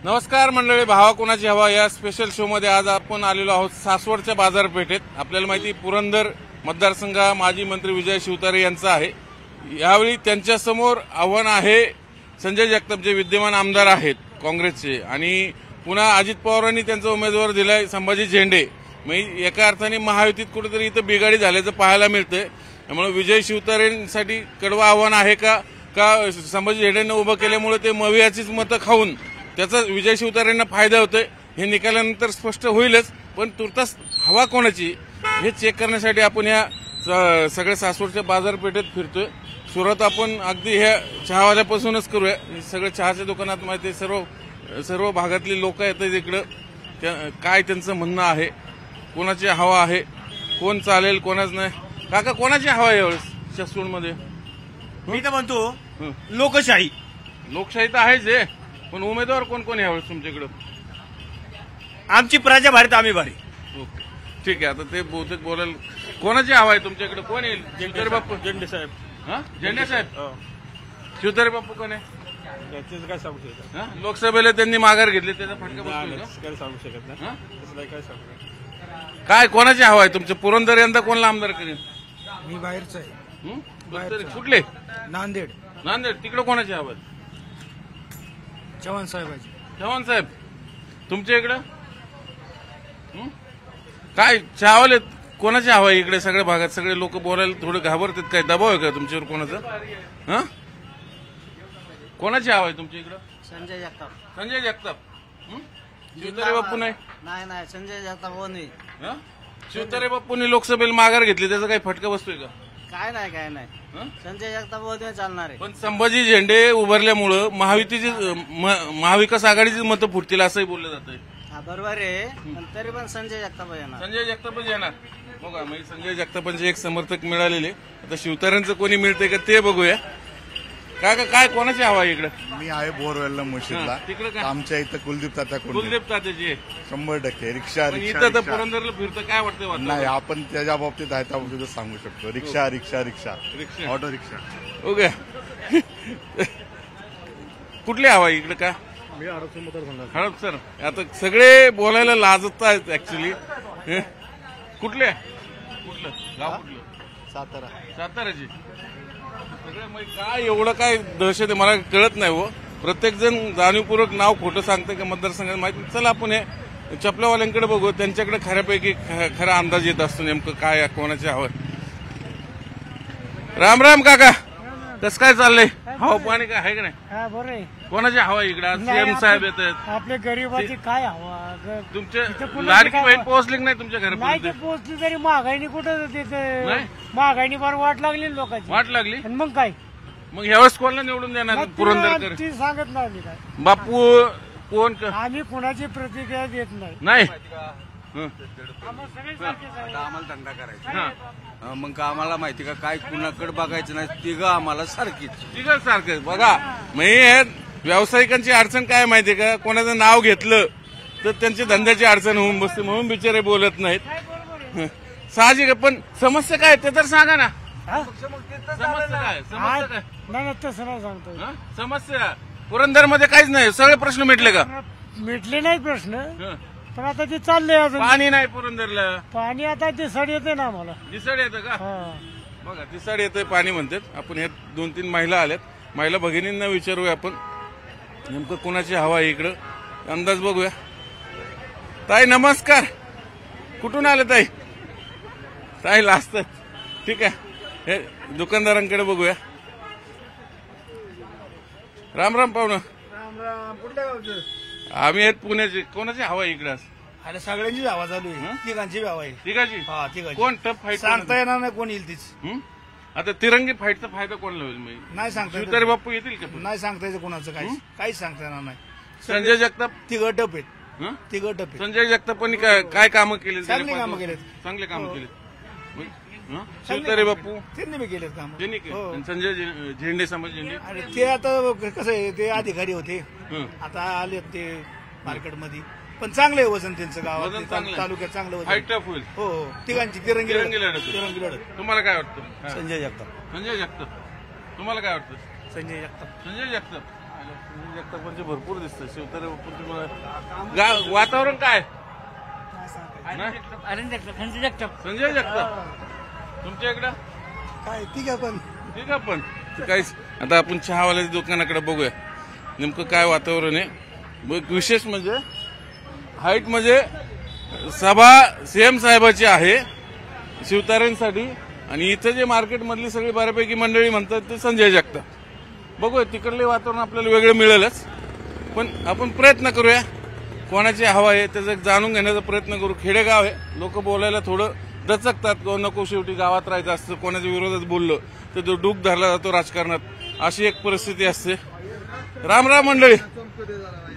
नमस्कार मंडळी, भावा कोणाची हवा या स्पेशल शो मध्ये आज आपण आलेलो आहोत सासवडच्या बाजारपेठेत। आपल्याला माहिती पुरंदर मतदारसंघ माजी मंत्री विजय शिवतारे यांचा आहे। यावेळी त्यांच्या समोर आव्हान आहे संजय जगताप जे विद्यमान आमदार आहेत काँग्रेसचे, आणि पुन्हा अजित पवारांनी त्यांचा उमेदवार दिलाय संभाजी झेंडे। म्हणजे एका अर्थाने महायुतीत कुठेतरी इथं बिघाडी झाल्याचं पाहायला मिळतंय। त्यामुळे विजय शिवतारेंसाठी कडवं आव्हान आहे का संभाजी झेंडेंना उभं केल्यामुळे ते मवियाचीच मतं खाऊन त्याचा विजय शिवतारेंना फायदा होतोय हे निकालानंतर स्पष्ट होईलच। पण तुर्तास हवा कोणाची हे चेक करण्यासाठी आपण या सगळ्या सासवडच्या बाजारपेठेत फिरतोय। सुरुवात आपण अगदी ह्या चहावाल्यापासूनच करूया। सगळ्या चहाच्या दुकानात माहिती सर्व भागातली लोक येतात इकडं, काय त्यांचं म्हणणं आहे, कोणाची हवा आहे, कोण चालेल कोणाच नाही। काका कोणाची हवा आहे यावेळेस सासवडमध्ये? मी तर म्हणतो लोकशाही तर आहेच आहे, पण उमेदवार कोण कोण यावेळेस तुमच्याकडं? आमची प्रजा भारी तर आम्ही भारी। ओके ठीक आहे, आता ते बहुतेक बोलायला कोणाची हवा आहे तुमच्याकडे? कोण येईल? शिवतारे बाप्पू झेंडे साहेब। झेंडे साहेब? शिवतारे बाप्पू कोण आहे? त्याचं काय सांगू शकत? लोकसभेला त्यांनी माघार घेतली, त्याचा फटका बसतोय का? काय सांगू शकत नाही, काय सांगू। काय कोणाची हवा आहे तुमच्या पुरंदर यंदा कोणाला आमदार करेल? मी बाहेरचा आहे। कुठले? नांदेड। तिकडे कोणाची हवा आहे? चव्हाण साहेबाची। चव्हाण साहेब तुमच्या इकडं काय चहावाले कोणाची हवा आहे इकडे? सगळ्या भागात सगळे लोक बोलायला थोडे घाबरतात, काय दबाव आहे का तुमच्यावर कोणाचा? कोणाची हवा आहे तुमच्या इकडं? संजय जगताप। संजय जगताप? शिवतारे बाप्पू नाही? नाही संजय जगताप हो नाही। शिवतारे बाप्पूंनी लोकसभेला माघार घेतली, त्याचा काही फटका बसतोय का? काय नाही संजय जगताप हो नाही चालणार आहे। पण संभाजी झेंडे उभारल्यामुळं महाविकास आघाडीची मतं फुटतील असंही बोललं जातंय। हा बरोबर आहे, पण तरी पण संजय जगताप येणार। संजय जगतापच येणार बघा। म्हणजे संजय जगतापांचे एक समर्थक मिळालेले, आता शिवतारेंचं कोणी मिळतंय का ते बघूया। काय कोणाची हवा आहे इकडे? मी आहे बोरवेलला मुशीदला। तिकडे काय? आमच्या इथं कुलदीप तात्याची 100% रिक्षा इथं तर पुरंदरला फिरतं, काय वाटतं? नाही, आपण त्याच्या बाबतीत आहे त्या बाबतीत सांगू शकतो। रिक्षा ऑटो रिक्षा। ओके कुठली हवा इकडे? का मी मतदारसंघात हडप सर? आता सगळे बोलायला लाजत आहेत ऍक्च्युली। कुठलं गाव? कुठलं? साताराची? काय एवढं काय दहशत आहे मला कळत नाही हो। प्रत्येक जण जाणीवपूर्वक नाव खोटं सांगतं का मतदारसंघात माहिती। चला आपण हे चपल्यावाल्यांकडे बघू, त्यांच्याकडे खऱ्यापैकी खरा अंदाज येत असतो नेमकं काय कोणाची हवं। राम राम काका, कसं काय चाललंय? हवा पाणी काय आहे का नाही? बरं कोणाची हवा इकडे? आज सीएम साहेब येत आहेत, आपल्या गरीबाची काय हवा? तुमच्या लाडकी बहीण पोहोचली नाही तुमच्या नाही घरापर्यंत? ते पोहोचली तरी महागाईने कुठं नाही? महागाईने फार वाट लागली लोकांची। वाट लागली? आणि मग काय? मग यावेळेस कोणाला निवडून देणार? पुरंदरकर? ती सांगत नाही काय बापू कोण? आम्ही कुणाची प्रतिक्रिया देत नाही। नाही आम्हाला धंदा करायचा, मग आम्हाला माहिती का काय कुणाकडे बघायचं नाही, तिघं आम्हाला सारखीच सारखं बघा। म्हणजे व्यावसायिकांची अडचण काय माहितीये का? कोणाचं नाव घेतलं तर त्यांची धंद्याची अडचण होऊन बसते, म्हणून बिचारे बोलत नाहीत। साहजिक आहे, पण समस्या काय ते तर सांगा ना। समस्या काय? नाही तसं नाही सांगतो। समस्या पुरंदरमध्ये काहीच नाही, सगळे प्रश्न मिटले का? मिटले नाही प्रश्न, पण आता ते चाललंय अजून। पाणी नाही पुरंदरला? पाणी आता दिसड येते ना आम्हाला। दिसड येतं का? बघा दिसड येतंय पाणी म्हणतात। आपण हे 2-3 महिला आल्यात, महिला भगिनींना विचारूया आपण नेमकं कोणाची हवा आहे इकडं, अंदाज बघूया। ताई नमस्कार, कुठून आले ताई? ताई लाजतात, ठीक आहे। हे दुकानदारांकडे बघूया। राम राम पाहुणं। कुठल्या गावचं? आम्ही आहेत पुण्याचे। कोणाची हवा आहे इकडे? अरे सगळ्यांची हवा चालू आहे, तिघांची हवा आहे। तिघाची? हा तिघांची। कोण टफ फाईट सांगता येणार नाही कोण येईल तीच। आता तिरंगी फाईटचा फायदा कोणाला होईल? नाही सांगता शिवतारे बाप्पू येतील का? नाही सांगता येतं कोणाचं, काहीच सांगता येणार नाही। संजय जगताप? तिघं टप आहेत, तिघं टप आहेत। संजय जगतापांनी काय कामं केली? चांगली कामं केलीत, चांगले कामं केले। शिवतारे बाप्पू त्यांनी बी केलेत काम। त्यांनी केलं? संजय झेंडे, संभाजी झेंडे? अरे ते आता कसं आहे, ते अधिकारी होते, आता आलेत ते मार्केटमध्ये, पण चांगलं आहे वजन त्यांचं गावात, तालुक्यात चांगलं वजन। फाईट टफ होईल? हो तिघांची तिरंगी लढत। लढत। तुम्हाला काय वाटतं? संजय जगताप। संजय जगताप तुम्हाला काय वाटतं? संजय जगताप। संजय जगताप संजय जगतापांचे भरपूर दिसतं. शिवतारे बापूंचे मला वातावरण काय नाही? संजय जगताप. तुमच्या इकडं काय ठीक आहे पण ठीक आहे. पण काहीच. आता आपण चहावाल्याच्या दुकानाकडे बघूया नेमकं काय वातावरण आहे. विशेष म्हणजे हाईट म्हणजे सभा सीएम साहेबाची आहे शिवतारेंसाठी, आणि इथं जे मार्केटमधली सगळी बऱ्यापैकी मंडळी म्हणतात ते संजय जगताप. बघूया तिकडले वातावरण आपल्याला वेगळं मिळेलच, पण आपण प्रयत्न करूया कोणाची हवा आहे त्याचं जाणून घेण्याचा प्रयत्न करू. खेडेगाव आहे, लोक बोलायला थोडं दचकतात, नको शेवटी गावात राहायचं असतं, कोणाच्या विरोधात बोललं तर तो डूक धरला जातो राजकारणात, अशी एक परिस्थिती असते. राम राम मंडळी.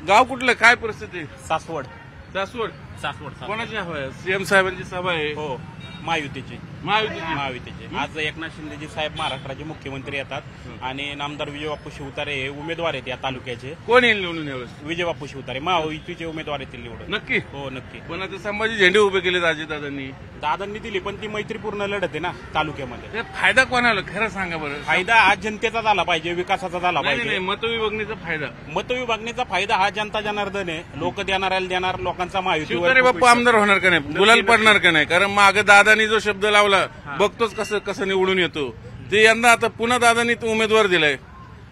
गाव कुठलं, काय परिस्थिती? सासवड. सासवड. सासवड. कोणाची हवा आहे? सीएम साहेबांची सभा आहे. हो, महायुतीचे. आज एकनाथ शिंदेजी साहेब महाराष्ट्राचे मुख्यमंत्री येतात आणि नामदार विजयबापू शिवतारे हे उमेदवार आहेत या तालुक्याचे. कोण येईल निवडून यावेळेस? विजयबापू शिवतारे महायुतीचे उमेदवार येतील निवडून. नक्की? हो, नक्की. पण आता संभाजी झेंडे उभे केले अजितदादांनी. दादांनी दिली, पण ती मैत्रीपूर्ण लढत आहे ना तालुक्यामध्ये. ते फायदा कोणाला खरं सांगा बरं? फायदा हा जनतेचा झाला पाहिजे, विकासाचा झाला नाही, पाहिजे. नाही, मतविभागणीचा फायदा. मतविभागणीचा फायदा हा जनता जनार्दन आहे. लोक देणाऱ्याला देणार, लोकांचा शिवतारे महायुतीवर बाप्पू आमदार होणार का नाही? गुलाल पडणार का नाही? कारण मागे दादानी जो शब्द लावला बघतोच कसं निवडून येतो. ते यंदा आता पुन्हा दादानी तो उमेदवार दिलाय,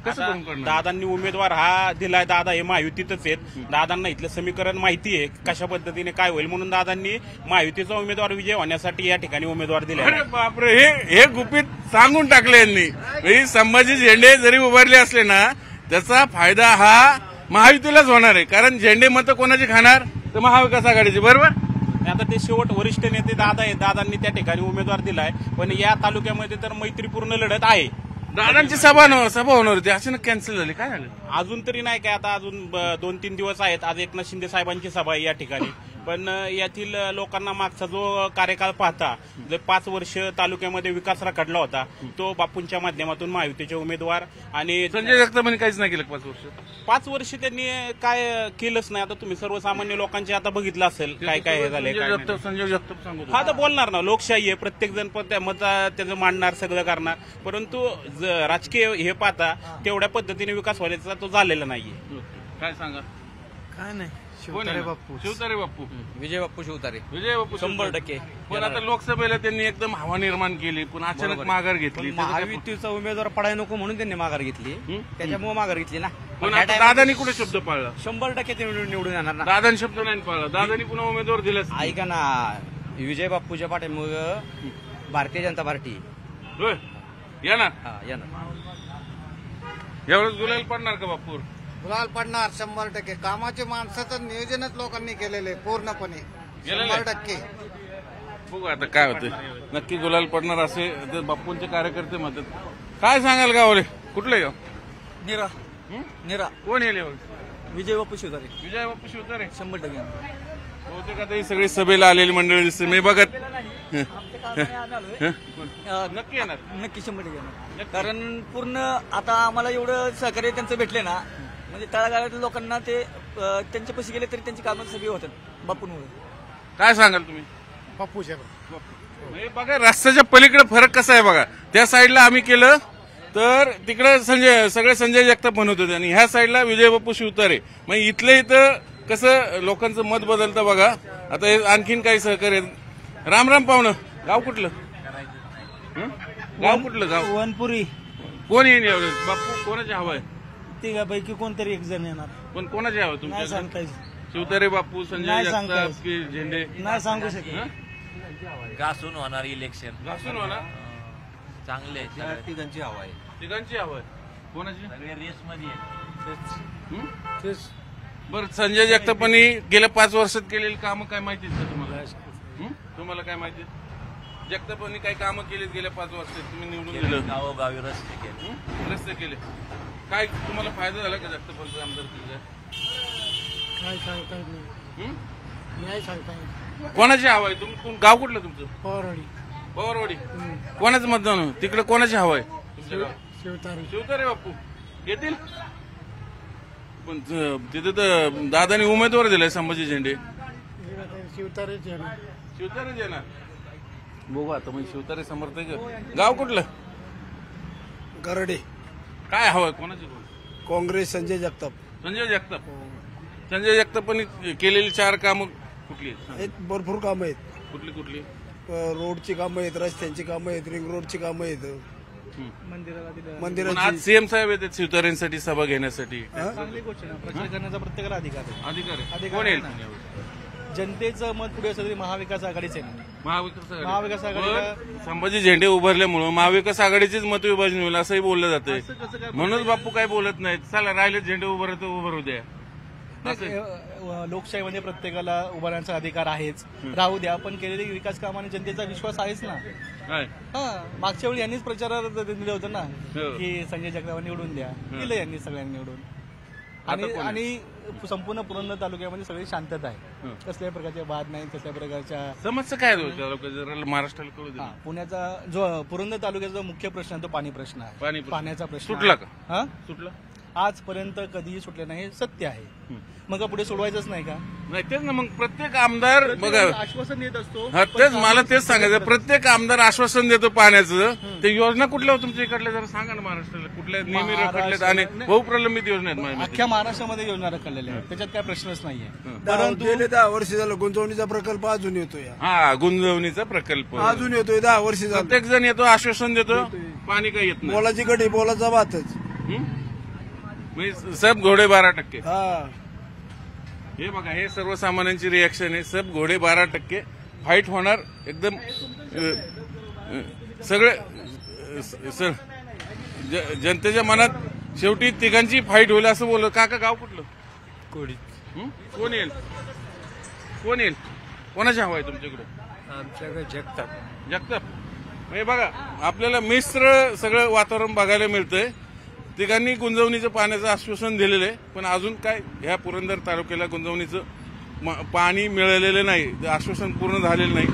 कसं करून करणार? दादांनी उमेदवार हा दिलाय. दादा हे महायुतीतच आहेत. दादांना इथलं समीकरण माहिती आहे कशा पद्धतीने काय होईल, म्हणून दादांनी महायुतीचा उमेदवार विजय होण्यासाठी या ठिकाणी उमेदवार दिले. अरे बापरे, हे गुपित सांगून टाकले यांनी. संभाजी झेंडे जरी उभारले असले ना, त्याचा फायदा हा महायुतीलाच होणार आहे. कारण झेंडे मतं कोणाची खाणार? तर महाविकास आघाडीची. बरोबर. आता ते शेवट वरिष्ठ नेते दादा आहेत. दादांनी त्या ठिकाणी उमेदवार दिलाय, पण या तालुक्यामध्ये तर मैत्रीपूर्ण लढत आहे. दादांची सभा होणार होती, अचानक कॅन्सल झाली. काय झालं? अजून तरी नाही काय, आता अजून 2-3 दिवस आहेत. आज एकनाथ शिंदे साहेबांची सभा आहे या ठिकाणी. पण यातील लोकांना मागचा जो कार्यकाळ पाहता, जे 5 वर्ष तालुक्यामध्ये विकास रखडला होता, तो बापूंच्या माध्यमातून महायुतीचे उमेदवार आणि संजय जगतापांनी काहीच नाही केलं 5 वर्ष. 5 वर्ष त्यांनी काय केलंच नाही. आता तुम्ही सर्वसामान्य लोकांचे आता बघितलं असेल काय काय हे झालंय, काय नाही. संजय जगताप सांगू. हा तर बोलणार ना, लोकशाही आहे, प्रत्येक जण मत त्याचं मांडणार, सगळं करणार. परंतु राजकीय हे पाहता तेवढ्या पद्धतीने विकास व्हायचा तो झालेला नाहीये. काय सांगा? काय नाही. शिवतारे बाप्पू. शिवतारे बाप्पू. विजय बापू शिवतारे विजय बाप्पू 100%. पण आता लोकसभेला त्यांनी एकदम हवा निर्माण केली, पण अचानक माघार घेतली. महायुतीचा उमेदवार पडाय नको म्हणून त्यांनी माघार घेतली, त्याच्यामुळे माघार घेतली ना. पण आता दादानी कुठे शब्द पाळला? 100% ते निवडून येणार ना. दादानी शब्द नाही पाळला. दादानी पुन्हा उमेदवार दिलाच. ऐका ना, विजय बापूच्या पाठीमागं भारतीय जनता पार्टी होय, येणार येणार. यावेळेस गुलाल पडणार का बापूर? गुलाल पडणार 100%. कामाचे माणसाचं नियोजनच लोकांनी केलेलं आहे पूर्णपणे. 100%. बघू आता काय होतं. नक्की गुलाल पडणार असे ते बापूंचे कार्यकर्ते म्हणतात. काय सांगाल गावले? कुठले गाव? निरा. निरा. कोण येईल यावेळेस? विजय बापू शिवतारे. विजय बापू शिवतारे 100%. बहुतेक आता ही सगळी सभेला आलेली मंडळी दिसते मी बघत. नक्की येणार. नक्की 100% कारण पूर्ण आता आम्हाला एवढं सहकार्य त्यांचं भेटले ना, म्हणजे तळागाळातील लोकांना ते त्यांच्या पैसे गेले तरी त्यांची कामं सगळी होतात बापूंमुळे. काय सांगाल तुम्ही? बापूच्या म्हणजे बघा रस्त्याच्या पलीकडे फरक कसा आहे बघा. त्या साईडला आम्ही केलं तर तिकडे सगळे संजय जगताप म्हणत होते, आणि ह्या साईडला विजय बापू शिवतारे. मग इथले इथं कसं लोकांचं मत बदलतं बघा. आता हे आणखीन काही सहकार्य. राम राम पाहुणं. गाव कुठलं? गाव कुठलं? गाव वनपुरी. कोण येईल यावेळेस? बापू कोणाची हवा आहे? तिघापैकी कोणतरी एक जण येणार. पण कोणाची हवा नाही तुमच्या? सांगता येईल. शिवतारे बापू, संजय नाही सांगता जगताप येत. की झेंडे? नाही सांगू शकत. घासून होणार इलेक्शन. घासून होणार. चांगले तिघांची हवा आहे. तिघांची हवा आहे. कोणाची? सगळे रेस मध्ये बरं, संजय जगतापांनी गेल्या 5 वर्षात केलेली कामं काय माहिती का तुम्हाला? तुम्हाला काय माहिती? जगतापांनी काही कामं केलीत गेल्या 5 वर्षात? तुम्ही निवडून दिलं, गावोगावी रस्ते केले. रस्ते केले. काय तुम्हाला फायदा झाला का जगतापांचा आमदार केला? काय सांगता येत नाही. नाही सांगता येत. कोणाची हवा आहे? गाव कुठलं तुमचं? पवारवाडी. पवारवाडी. कोणाचं मतदान? तिकडे कोणाची हवा आहे तुमच्या गावात? शिवतारे. शिवतारे बापू येतील. पण तिथे तर दादानी उमेदवार दिलाय संभाजी झेंडे. शिवतारेच येणार. शिवतारेच येणार. बघू आता म्हणजे शिवतारे समर्थक. गाव कुठलं? गरडे. काय हवंय? कोणाची? काँग्रेस संजय जगताप. संजय जगताप. संजय जगतापांनी केलेली 4 कामं कुठली आहेत? भरपूर कामं आहेत. कुठली कुठली? रोडची कामं आहेत, रस्त्यांची कामं आहेत, रिंग रोडची कामं आहेत, पण मंदिराची. आज सीएम साहेब येतात शिवतारेंसाठी सभा घेण्यासाठी. चांगली गोष्ट आहे ना, प्रचार करण्याचा प्रत्येकाला अधिकार आहे. अधिकार आहे. अधिकार कोण आहे येईल? ना. जनतेचं मत पुढे असलं तरी महाविकास आघाडीच आहे ना. महाविकास महाविकास आघाडीला- पण संभाजी झेंडे उभारल्यामुळे महाविकास आघाडीचीच मत विभाजन होईल असंही बोललं जातंय. असं कसं काय? म्हणूनच बापू काय बोलत नाहीत. चला राहिले झेंडे उभारू द्या. लोकशाहीमध्ये प्रत्येकाला उभारण्याचा अधिकार आहेच, राहू द्या. पण केलेली विकास कामाने जनतेचा विश्वास आहेच ना. काय? हा, मागच्या वेळी यांनीच प्रचारात दिलं होतं ना हो. की संजय जगताप निवडून द्या. दिलं यांनी सगळ्यांनी निवडून. आणि आता कोण आहे? आणि संपूर्ण पुरंदर तालुक्यामध्ये सगळी शांतता आहे. कसल्याही प्रकारचे वाद नाही, कसल्या प्रकारच्या. समस्या काय महाराष्ट्राला कळू दे. हा, पुण्याचा जो पुरंदर तालुक्याचा जो मुख्य प्रश्न आहे तो पाणी प्रश्न आहे. पाणी प्रश्न. पाण्याचा प्रश्न सुटला आहे. का? हा, सुटलं आजपर्यंत कधीही सुटले नाही, हे सत्य आहे. मग पुढे सोडवायचंच नाही का? नाही तेच ना. मग प्रत्येक आमदार बघा, आश्वासन देत असतो. हा तेच मला तेच सांगायचं. प्रत्येक आमदार आश्वासन देतो पाण्याचं. ते योजना कुठल्या हो तुमच्या इकडल्या जरा सांगा ना. महाराष्ट्राला कुठल्या नेहमी रखडल्यात आणि बहुप्रलंबित योजना आहेत माझ्या मते. अख्ख्या महाराष्ट्रामध्ये योजना रखडलेल्या आहेत, त्याच्यात काय प्रश्नच नाहीये. परंतु गेले 10 वर्ष झालं गुंतवणुकीचा प्रकल्प अजून येतोय, हा गुंजवणीचा प्रकल्प अजून येतोय. 10 वर्ष झालं. प्रत्येक जण येतो, आश्वासन देतो, पाणी काही येत नाही. बोलाची गडी बोलाचा भातच. म्हणजे सब घोडे 12%. हा, हे बघा, हे सर्वसामान्यांची रिॲक्शन आहे. सब घोडे 12%. फाईट होणार एकदम सगळे जनतेच्या मनात शेवटी तिघांची फाईट होईल असं बोललं. काका गाव कुठलं? कोडी. कोण येईल? कोण येईल? कोणाची हवा आहे तुमच्याकडे? आमच्याकडे जगताप. जगताप. म्हणजे बघा, आपल्याला मिश्र सगळं वातावरण बघायला मिळतंय. तिघांनी गुंजवणीचं पाण्याचं आश्वासन दिलेलं आहे, पण अजून काय ह्या पुरंदर तालुक्याला गुंजवणीचं पाणी मिळालेलं नाही. आश्वासन पूर्ण झालेलं नाही.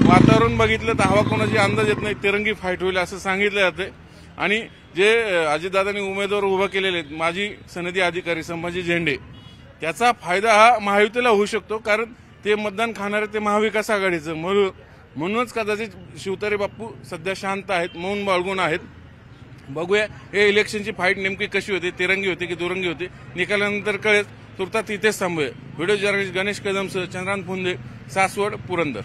वातावरण बघितलं तर हवा कोणाची अंदाज येत नाही. तिरंगी फाईट होईल असं सांगितलं जातंय. आणि जे अजितदादांनी उमेदवार उभा केलेले आहेत, माजी सनदी अधिकारी संभाजी झेंडे, त्याचा फायदा हा महायुतीला होऊ शकतो. कारण ते मतदान खाणारे ते महाविकास आघाडीचं. म्हणूनच कदाचित शिवतारे बाप्पू सध्या शांत आहेत, मौन बाळगून आहेत. बघूया हे इलेक्शनची फाईट नेमकी कशी होते, तिरंगी होते की दुरंगी होते, निकालानंतर कळेल. तुर्तात इथेच थांबूया. व्हिडिओ जर्नलिस्ट गणेश कदमसह चंद्रान फुंदे, सासवड, पुरंदर.